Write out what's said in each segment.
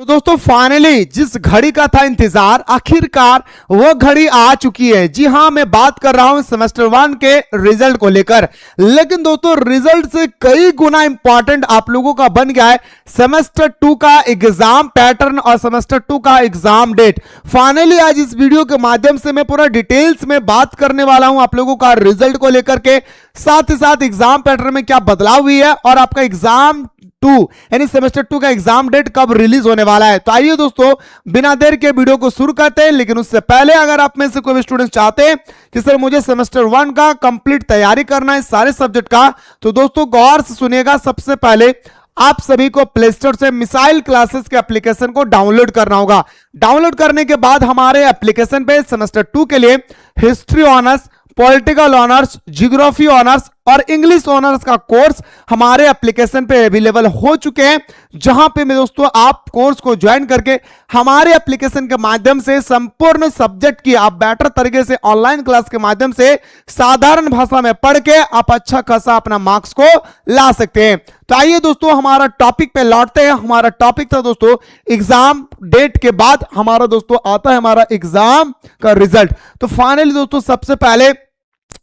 तो दोस्तों फाइनली जिस घड़ी का था इंतजार, आखिरकार वो घड़ी आ चुकी है। जी हां, मैं बात कर रहा हूं सेमेस्टर 1 के रिजल्ट को लेकर। लेकिन दोस्तों रिजल्ट से कई गुना इंपॉर्टेंट आप लोगों का बन गया है सेमेस्टर 2 का एग्जाम पैटर्न और सेमेस्टर 2 का एग्जाम डेट। फाइनली आज इस वीडियो के माध्यम से मैं पूरा डिटेल्स में बात करने वाला हूं आप लोगों का रिजल्ट को लेकर के, साथ ही साथ एग्जाम पैटर्न में क्या बदलाव हुई है और आपका एग्जाम 2 यानी सेमेस्टर 2 का एग्जाम डेट कब रिलीज होने वाला है। तो आइए दोस्तों बिना देर के वीडियो को शुरू करते हैं। लेकिन उससे पहले अगर आप में से कोई भी स्टूडेंट चाहते हैं कि सर मुझे सेमेस्टर 1 का कंप्लीट तैयारी करना है सारे सब्जेक्ट का, तो दोस्तों गौर से सुनिएगा। सबसे पहले आप सभी को प्ले स्टोर से मिसाइल क्लासेस के एप्लीकेशन को डाउनलोड करना होगा। डाउनलोड करने के बाद हमारे एप्लीकेशन पे सेमेस्टर 2 के लिए history honours, political honours, geography honours और इंग्लिश ऑनर्स का कोर्स हमारे एप्लीकेशन पे अवेलेबल हो चुके हैं, जहां पे मैं दोस्तों आप कोर्स को ज्वाइन करके हमारे एप्लीकेशन के माध्यम से संपूर्ण सब्जेक्ट की आप बेटर तरीके से ऑनलाइन क्लास के माध्यम से साधारण भाषा में पढ़ के आप अच्छा खासा अपना मार्क्स को ला सकते हैं। तो आइए दोस्तों हमारा टॉपिक पे लौटते हैं। हमारा टॉपिक था दोस्तों एग्जाम डेट के बाद हमारा दोस्तों आता है हमारा एग्जाम का रिजल्ट। तो फाइनली दोस्तों सबसे पहले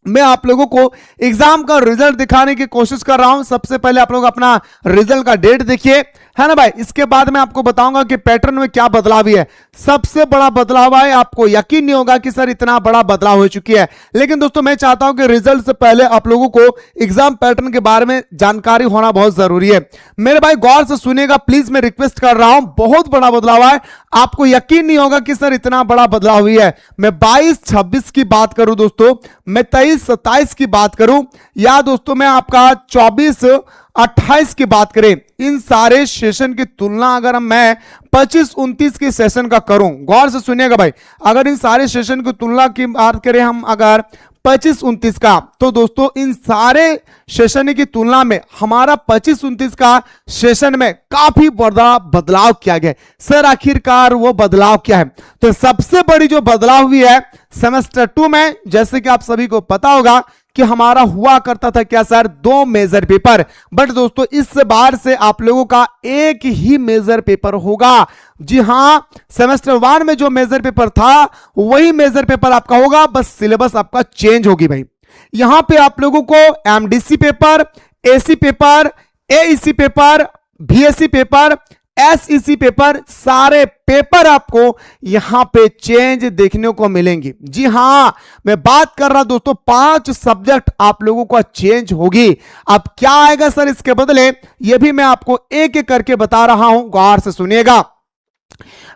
मैं आप लोगों को एग्जाम का रिजल्ट दिखाने की कोशिश कर रहा हूं। सबसे पहले आप लोग अपना रिजल्ट का डेट देखिए, है ना भाई। इसके बाद मैं आपको बताऊंगा कि पैटर्न में क्या बदलाव है। सबसे बड़ा बदलाव है, आपको यकीन नहीं होगा कि सर इतना बड़ा बदलाव हो चुकी है। लेकिन दोस्तों मैं चाहता हूं कि रिजल्ट से पहले आप लोगों को एग्जाम पैटर्न के बारे में जानकारी होना बहुत जरूरी है। मेरे भाई गौर से सुनिएगा प्लीज, मैं रिक्वेस्ट कर रहा हूं। बहुत बड़ा बदलाव है, आपको यकीन नहीं होगा कि सर इतना बड़ा बदलाव हुई है। मैं 22-26 की बात करूं दोस्तों, मैं 23-27 की बात करूं, या दोस्तों मैं आपका 24-28 की बात करें, इन सारे सेशन की तुलना अगर मैं 25-29 के सेशन का करूं, गौर से सुनिएगा भाई, अगर इन सारे सेशन की तुलना की बात करें हम अगर 25-29 का, तो दोस्तों इन सारे सेशन की तुलना में हमारा 25-29 का सेशन में काफी बड़ा बदलाव किया गया। सर आखिरकार वो बदलाव क्या है? तो सबसे बड़ी जो बदलाव हुई है सेमेस्टर 2 में, जैसे कि आप सभी को पता होगा कि हमारा हुआ करता था क्या सर, 2 मेजर पेपर। बट दोस्तों इस बार से आप लोगों का एक ही मेजर पेपर होगा। जी हां, सेमेस्टर 1 में जो मेजर पेपर था वही मेजर पेपर आपका होगा, बस सिलेबस आपका चेंज होगी भाई। यहां पे आप लोगों को MDC paper, AC paper, AEC paper, BSc paper, SEC paper, सारे पेपर आपको यहां पे चेंज देखने को मिलेंगे। जी हां, मैं बात कर रहा दोस्तों 5 सब्जेक्ट आप लोगों को चेंज होगी। अब क्या आएगा सर इसके बदले, यह भी मैं आपको एक एक करके बता रहा हूं, गौर से सुनिएगा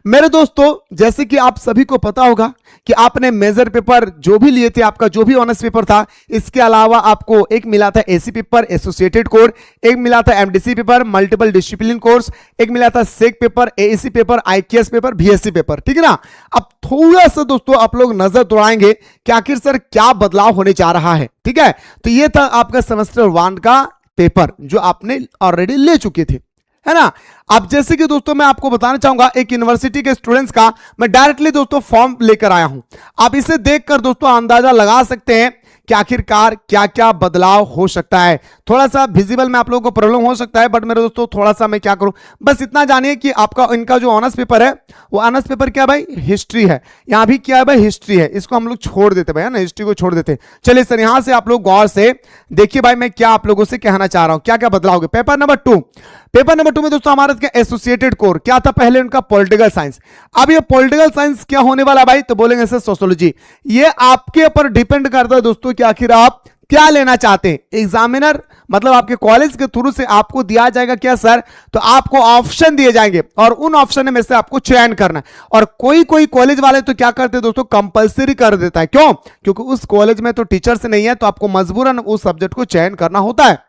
मेरे दोस्तों। जैसे कि आप सभी को पता होगा कि आपने मेजर पेपर जो भी लिए थे, आपका जो भी ऑनर्स पेपर था, इसके अलावा आपको एक मिला था एसी पेपर एसोसिएटेड कोर, एक मिला था MDC paper multiple discipline course, एक मिला था SEC paper, AAC paper, IKS paper, BSc paper, ठीक है ना। अब थोड़ा सा दोस्तों आप लोग नजर दौड़ाएंगे कि आखिर सर क्या बदलाव होने जा रहा है, ठीक है। तो ये था आपका सेमेस्टर 1 का पेपर जो आपने ऑलरेडी ले चुके थे, है ना। अब जैसे कि दोस्तों मैं आपको बताना चाहूंगा एक यूनिवर्सिटी के स्टूडेंट्स का मैं डायरेक्टली दोस्तों फॉर्म लेकर आया हूं। आप इसे देखकर दोस्तों अंदाजा लगा सकते हैं कि आखिरकार क्या क्या बदलाव हो सकता है। थोड़ा सा विजिबल में आप लोगों को प्रॉब्लम हो सकता है, बट मेरे दोस्तों थोड़ा सा मैं क्या करूं, बस इतना जानिए कि आपका इनका जो ऑनर्स पेपर है वो ऑनर्स पेपर क्या भाई, हिस्ट्री है। यहां भी क्या है भाई, हिस्ट्री है। इसको हम लोग छोड़ देते भाई, है ना, हिस्ट्री को छोड़ देते। चलिए सर यहां से आप लोग गौर से देखिए भाई, मैं क्या आप लोगों से कहना चाह रहा हूं, क्या क्या बदलाव होंगे। पेपर नंबर 2, पेपर नंबर 2 में दोस्तों हमारा एसोसिएटेड कोर क्या था, पहले उनका पॉलिटिकल साइंस। अब ये पॉलिटिकल साइंस क्या होने वाला भाई, तो बोलेंगे सर सोशियोलॉजी। ये आपके ऊपर डिपेंड करता है दोस्तों कि आखिर आप क्या लेना चाहते हैं। एग्जामिनर मतलब आपके कॉलेज के थ्रू से आपको दिया जाएगा क्या सर, तो आपको ऑप्शन दिए जाएंगे और उन ऑप्शन में से आपको चयन करना है। और कोई कोई कॉलेज वाले तो क्या करते हैं दोस्तों, कंपलसरी कर देता है। क्यों? क्योंकि उस कॉलेज में तो टीचर्स नहीं है, तो आपको मजबूरन उस सब्जेक्ट को चयन करना होता है।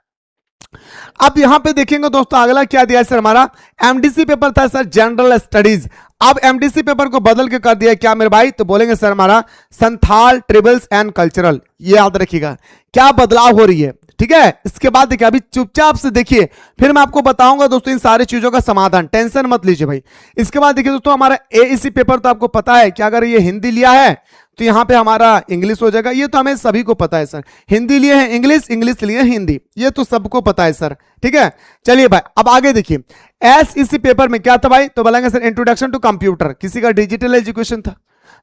अब यहां पे देखेंगे दोस्तों अगला क्या दिया है सर, हमारा एमडीसी पेपर था सर जनरल स्टडीज। अब एमडीसी पेपर को बदल के कर दिया क्या मेरे भाई, तो बोलेंगे सर हमारा संथाल ट्राइबल्स एंड कल्चरल। ये याद रखिएगा क्या बदलाव हो रही है, ठीक है। इसके बाद देखिए, अभी चुपचाप से देखिए, फिर मैं आपको बताऊंगा दोस्तों इन सारी चीजों का समाधान, टेंशन मत लीजिए भाई। इसके बाद देखिए दोस्तों, हमारा एईसी पेपर तो आपको पता है कि अगर ये हिंदी लिया है तो यहां पे हमारा इंग्लिश हो जाएगा, ये तो हमें सभी को पता है सर। हिंदी लिए है इंग्लिश, इंग्लिश लिए हिंदी, ये तो सबको पता है सर, ठीक है। चलिए भाई, अब आगे देखिए, एसईसी पेपर में क्या था भाई, तो बोलेंगे सर इंट्रोडक्शन टू कंप्यूटर, किसी का डिजिटल एजुकेशन था,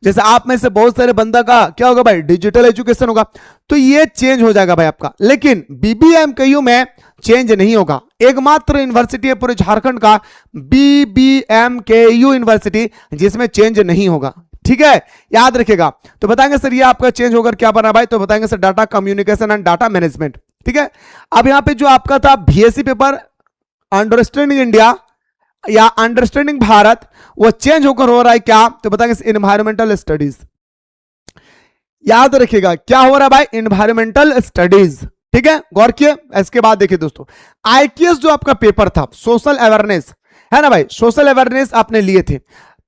जैसे आप में से बहुत सारे बंदा का क्या होगा भाई, डिजिटल एजुकेशन होगा, तो ये चेंज हो जाएगा भाई आपका। लेकिन बीबीएमकेयू में चेंज नहीं होगा, एकमात्र यूनिवर्सिटी है पूरे झारखंड का बीबीएमकेयू यूनिवर्सिटी जिसमें चेंज नहीं होगा, ठीक है, याद रखिएगा। तो बताएंगे सर ये आपका चेंज होकर क्या बना भाई, तो बताएंगे sir data communication and data management, ठीक है। अब यहां पे जो आपका था बीएससी पेपर अंडरस्टैंडिंग इंडिया या अंडरस्टैंडिंग भारत, वो चेंज होकर हो रहा है क्या, तो बताएंगे एनवायरमेंटल स्टडीज, याद रखिएगा क्या हो रहा है भाई, एनवायरमेंटल स्टडीज, ठीक है, गौर किए। इसके बाद देखिए दोस्तों, आईक्यूएस जो आपका पेपर था, सोशल अवेयरनेस है ना भाई, सोशल अवेयरनेस आपने लिए थे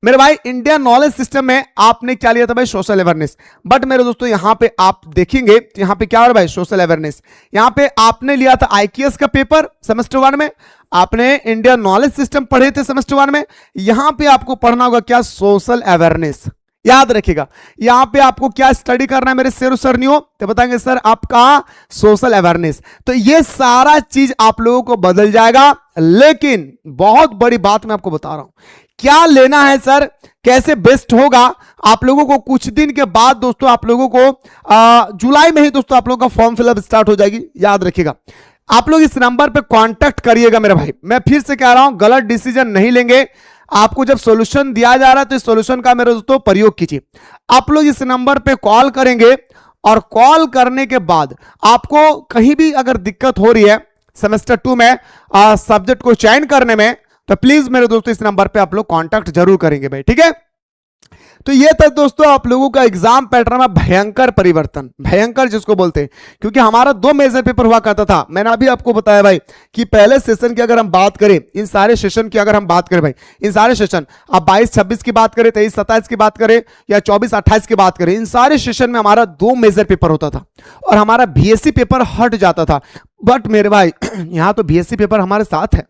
मेरे भाई। इंडियन नॉलेज सिस्टम में आपने क्या लिया था भाई, सोशल अवेयरनेस। बट मेरे दोस्तों यहां पे आप देखेंगे, यहां पे क्या हो रहा है भाई, सोशल अवेयरनेस। यहां पे आपने लिया था आईक्यूएस का पेपर सेमेस्टर 1 में, आपने इंडियन नॉलेज सिस्टम पढ़े थे सेमेस्टर 1 में, यहां पे आपको पढ़ना होगा क्या, सोशल अवेयरनेस, याद रखिएगा। यहां पे आपको क्या स्टडी करना है मेरे शेर सरनियों, तो बताएंगे सर आपका सोशल अवेयरनेस। तो ये सारा चीज आप लोगों को बदल जाएगा। लेकिन बहुत बड़ी बात मैं आपको बता रहा हूं, क्या लेना है सर, कैसे बेस्ट होगा, आप लोगों को कुछ दिन के बाद दोस्तों, आप लोगों को जुलाई में ही दोस्तों आप लोगों का फॉर्म फिलअप स्टार्ट हो जाएगी, याद रखिएगा। आप लोग इस नंबर पे कांटेक्ट करिएगा मेरे भाई, मैं फिर से कह रहा हूं गलत डिसीजन नहीं लेंगे। आपको जब सॉल्यूशन दिया जा रहा है तो इस सॉल्यूशन का मेरे दोस्तों प्रयोग कीजिए। आप लोग इस नंबर पे कॉल करेंगे और कॉल करने के बाद आपको कहीं भी अगर दिक्कत हो रही है सेमेस्टर 2 में सब्जेक्ट को चयन करने में, तो प्लीज मेरे दोस्तों इस नंबर पे आप लोग कांटेक्ट जरूर करेंगे भाई, ठीक है। तो ये था दोस्तों आप लोगों का एग्जाम पैटर्न में भयंकर परिवर्तन, भयंकर जिसको बोलते हैं, क्योंकि हमारा 2 मेजर पेपर हुआ करता था। मैंने अभी आपको बताया भाई कि पहले सेशन की अगर हम बात करें, इन सारे सेशन की अगर हम बात करें भाई, इन सारे सेशन आप 22-26 की बात करें, 23-27 की बात करें या 24-28 की बात करें, इन सारे सेशन में हमारा 2 मेजर पेपर होता था और हमारा बीएससी पेपर हट जाता था। बट मेरे भाई यहां तो बीएससी पेपर हमारे साथ है,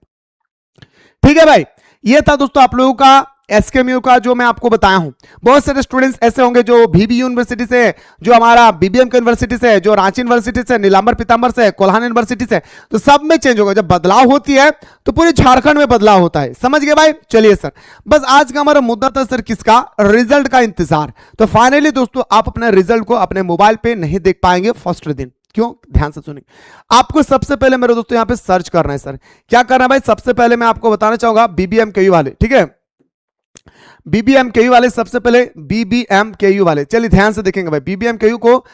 ठीक है भाई। ये था दोस्तों आप लोगों का एसकेएमयू का जो मैं आपको बताया हूं। बहुत सारे स्टूडेंट्स ऐसे होंगे जो बीबी यूनिवर्सिटी से, जो हमारा बीबीएम के यूनिवर्सिटी से, जो रांची यूनिवर्सिटी से, नीलांबर पीतांबर से, कोल्हान यूनिवर्सिटी से, तो सब में चेंज होगा। जब बदलाव होती है तो पूरे झारखंड में बदलाव होता है, समझ गए भाई। चलिए सर, बस आज का हमारा मुद्दा था सर किसका, रिजल्ट का इंतजार। तो फाइनली दोस्तों आप अपने रिजल्ट को अपने मोबाइल पे नहीं देख पाएंगे फर्स्ट दिन, क्यों, ध्यान से सुनिए। आपको सबसे पहले मेरे दोस्तों यहां पे सर्च करना है सर, क्या करना है भाई, सबसे पहले मैं आपको बताना चाहूंगा बीबीएमकेयू वाले, ठीक है, बीबीएमकेयू वाले, सबसे पहले बीबीएमकेयू वाले। चलिए ध्यान से देखेंगे भाई, बीबीएमकेयू को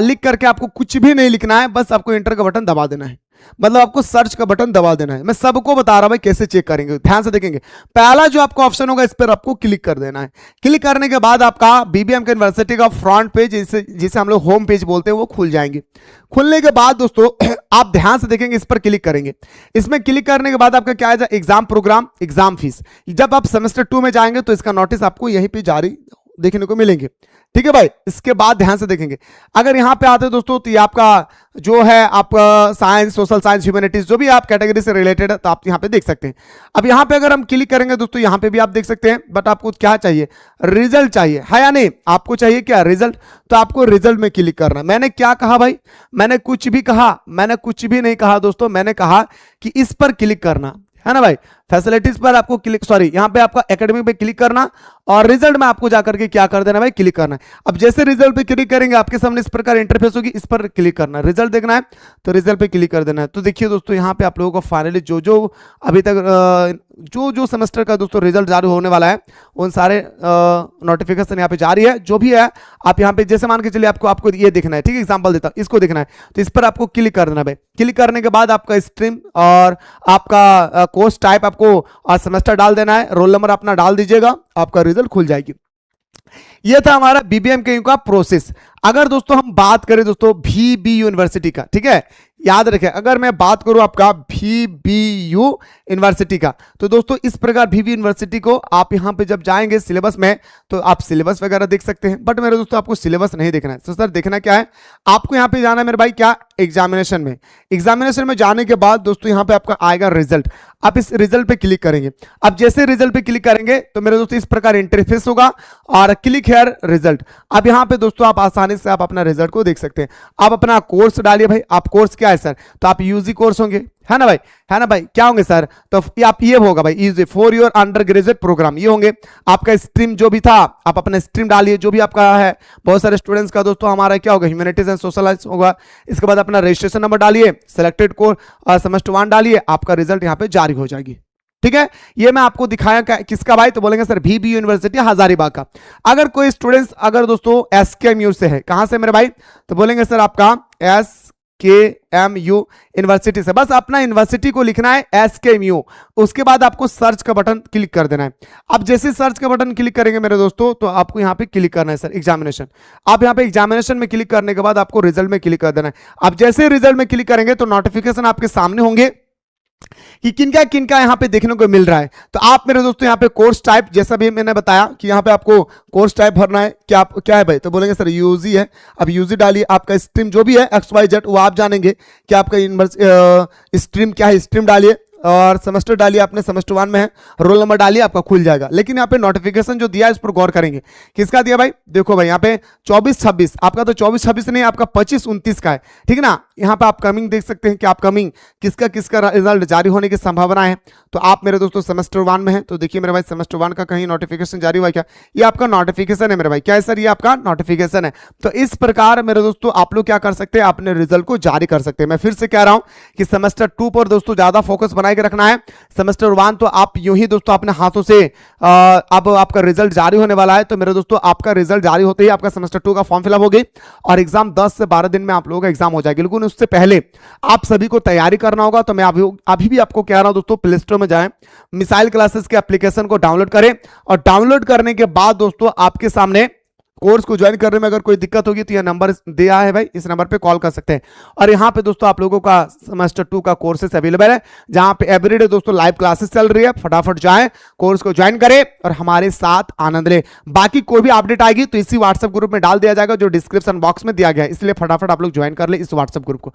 लिख करके आपको कुछ भी नहीं लिखना है, बस आपको इंटर का बटन दबा देना है, मतलब आपको सर्च का बटन दबा देना है। मैं सबको बता रहा हूं भाई कैसे चेक करेंगे, ध्यान से देखेंगे। पहला जो आपका ऑप्शन होगा इस पर आपको क्लिक कर देना है। क्लिक करने के बाद आपका बीबीएम के यूनिवर्सिटी का फ्रंट पेज, जिसे हम लोग होम पेज बोलते हैं, वो खुल जाएंगे। खुलने के बाद दोस्तों आप ध्यान से देखेंगे, इस पर क्लिक करेंगे। इसमें क्लिक करने के बाद आपका क्या है, एग्जाम प्रोग्राम, एग्जाम फीस। जब आप सेमेस्टर 2 में जाएंगे तो इसका नोटिस आपको यहीं पे जारी देखने को मिलेंगे, ठीक है भाई। इसके बाद ध्यान से देखेंगे, अगर यहां पे आते हैं दोस्तों तो ये आपका जो है आपका साइंस, सोशल साइंस, ह्यूमैनिटीज, जो भी आप कैटेगरी से रिलेटेड है, तो आप यहां पे देख सकते हैं। अब यहां पे अगर हम क्लिक करेंगे दोस्तों, यहां पे भी आप देख सकते हैं, बट आपको क्या चाहिए, रिजल्ट चाहिए, है या नहीं, आपको चाहिए क्या, रिजल्ट। तो आपको रिजल्ट में क्लिक करना। मैंने क्या कहा भाई, मैंने कुछ भी कहा, मैंने कुछ भी नहीं कहा दोस्तों, मैंने कहा कि इस पर क्लिक करना है ना भाई, फैसिलिटीज पर आपको क्लिक, सॉरी यहां पे आपका एकेडमिक पे क्लिक करना और रिजल्ट में आपको जाकर के क्या कर देना भाई, क्लिक करना है। अब जैसे रिजल्ट पे क्लिक करेंगे आपके सामने इस प्रकार इंटरफेस होगी, इस पर क्लिक करना है। रिजल्ट देखना है तो रिजल्ट पे क्लिक कर देना है। तो देखिए दोस्तों यहां पे आप लोगों को फाइनली जो अभी तक जो सेमेस्टर का दोस्तों रिजल्ट जारी होने वाला है, उन सारे नोटिफिकेशन यहाँ पे जारी है। जो भी है आप यहाँ पे जैसे मान के चलिए आपको ये देखना है, ठीक है, एग्जांपल देता हूं, इसको देखना है तो इस पर आपको क्लिक कर देना भाई। क्लिक करने के बाद आपका स्ट्रीम और आपका कोर्स टाइप आपको सेमेस्टर डाल देना है, रोल नंबर अपना डाल दीजिएगा, आपका रिजल्ट खुल जाएगी। यह था हमारा बीबीएमकेयू का प्रोसेस। अगर दोस्तों हम बात करें दोस्तों बीबी यूनिवर्सिटी का, ठीक है, याद रखें, अगर मैं बात करूं आपका VBU यूनिवर्सिटी का, तो दोस्तों इस प्रकार VBU यूनिवर्सिटी को आप यहां पे जब जाएंगे सिलेबस में तो आप सिलेबस वगैरह देख सकते हैं, बट मेरे दोस्तों आपको सिलेबस नहीं देखना है। तो सर देखना क्या है, आपको यहां पे जाना है मेरे भाई क्या, एग्जामिनेशन में। एग्जामिनेशन में जाने के बाद दोस्तों यहां पे आपका आएगा रिजल्ट, आप इस रिजल्ट पे क्लिक करेंगे। अब जैसे रिजल्ट पे क्लिक करेंगे तो मेरे दोस्तों इस प्रकार इंटरफेस होगा और क्लिक हेयर रिजल्ट। अब यहां पे दोस्तों आप आसानी से आप अपना रिजल्ट को देख सकते हैं। आप अपना कोर्स डालिए भाई, आप कोर्स क्या है सर, तो आप यूजी कोर्स होंगे, है ना भाई, है ना भाई, क्या होंगे सर, तो आप ये होगा भाई UG for your undergraduate programme, ये होंगे। आपका स्ट्रीम जो भी था आप अपना स्ट्रीम डालिए जो भी आपका है। बहुत सारे स्टूडेंट्स का दोस्तों हमारा क्या होगा, ह्यूमैनिटीज एंड सोशल साइंस होगा। इसके बाद अपना रजिस्ट्रेशन नंबर डालिए, सिलेक्टेड कोर्स सेमेस्टर 1 डालिए, आपका रिजल्ट यहाँ पे जारी हो जाएगी। ठीक है, ये मैं आपको दिखाया किसका भाई, तो बोलेंगे सर VBU यूनिवर्सिटी हजारीबाग का। अगर कोई स्टूडेंट्स अगर दोस्तों SKMU से है, कहां से मेरे भाई, तो बोलेंगे सर आपका SKMU यूनिवर्सिटी से। बस अपना यूनिवर्सिटी को लिखना है SKMU, उसके बाद आपको सर्च का बटन क्लिक कर देना है। अब जैसे सर्च का बटन क्लिक करेंगे मेरे दोस्तों तो आपको यहां पे क्लिक करना है सर एग्जामिनेशन। आप यहां पे एग्जामिनेशन में क्लिक करने के बाद आपको रिजल्ट में क्लिक कर देना है। अब जैसे रिजल्ट में क्लिक करेंगे तो नोटिफिकेशन आपके सामने होंगे कि किनका यहां पे देखने को मिल रहा है। तो आप मेरे दोस्तों यहां पे कोर्स टाइप, जैसा भी मैंने बताया कि यहां पे आपको कोर्स टाइप भरना है, क्या है भाई, तो बोलेंगे सर यूजी है। अब यूजी डालिए, आपका स्ट्रीम जो भी है XYZ वो आप जानेंगे कि आपका स्ट्रीम क्या है, स्ट्रीम डालिए और सेमेस्टर डालिए, आपने सेमेस्टर 1 में है, रोल नंबर डालिए, आपका खुल जाएगा। लेकिन यहाँ पे नोटिफिकेशन जो दिया है इस पर गौर करेंगे, किसका दिया भाई, देखो भाई यहाँ पे 24-26, आपका तो 24-26 नहीं, आपका 25-29 का है, ठीक है ना। यहाँ पे आप कमिंग देख सकते हैं कि आप कमिंग किसका रिजल्ट जारी होने की संभावना है। तो आप मेरे दोस्तों सेमेस्टर 1 में है, तो देखिए मेरे भाई सेमेस्टर 1 का कहीं नोटिफिकेशन जारी हुआ क्या, ये आपका नोटिफिकेशन है मेरे भाई, क्या है सर, ये आपका नोटिफिकेशन है। तो इस प्रकार मेरे दोस्तों आप लोग क्या कर सकते हैं, अपने रिजल्ट को जारी कर सकते हैं। मैं फिर से कह रहा हूं कि सेमेस्टर 2 पर दोस्तों ज्यादा फोकस बनाए रखना है। सेमेस्टर 1 तो आप यूं ही दोस्तों अपने हाथों से अब आपका रिजल्ट जारी होने वाला है। तो मेरे दोस्तों आपका रिजल्ट जारी होते ही आपका सेमेस्टर 2 का फॉर्म फिलअप हो गई और एग्जाम 10 से 12 दिन में आप लोगों का एग्जाम हो जाएगी। लेकिन उससे पहले आप सभी को तैयारी करना होगा। तो मैं अभी भी आपको कह रहा हूं दोस्तों, प्ले स्टोर में जाएं, मिसाइल क्लासेस के एप्लीकेशन को डाउनलोड करें और डाउनलोड करने के बाद दोस्तों आपके सामने कोर्स को ज्वाइन करने में अगर कोई दिक्कत होगी तो यह नंबर दिया है भाई, इस नंबर पे कॉल कर सकते हैं। और यहाँ पे दोस्तों आप लोगों का सेमेस्टर 2 का कोर्सेस अवेलेबल है, जहां पे एवरीडे दोस्तों लाइव क्लासेस चल रही है। फटाफट जाएं, कोर्स को ज्वाइन करें और हमारे साथ आनंद लें। बाकी कोई भी अपडेट आएगी तो इसी व्हाट्सएप ग्रुप में डाल दिया जाएगा जो डिस्क्रिप्शन बॉक्स में दिया गया है, इसलिए फटाफट आप लोग ज्वाइन कर ले इस व्हाट्सएप ग्रुप को।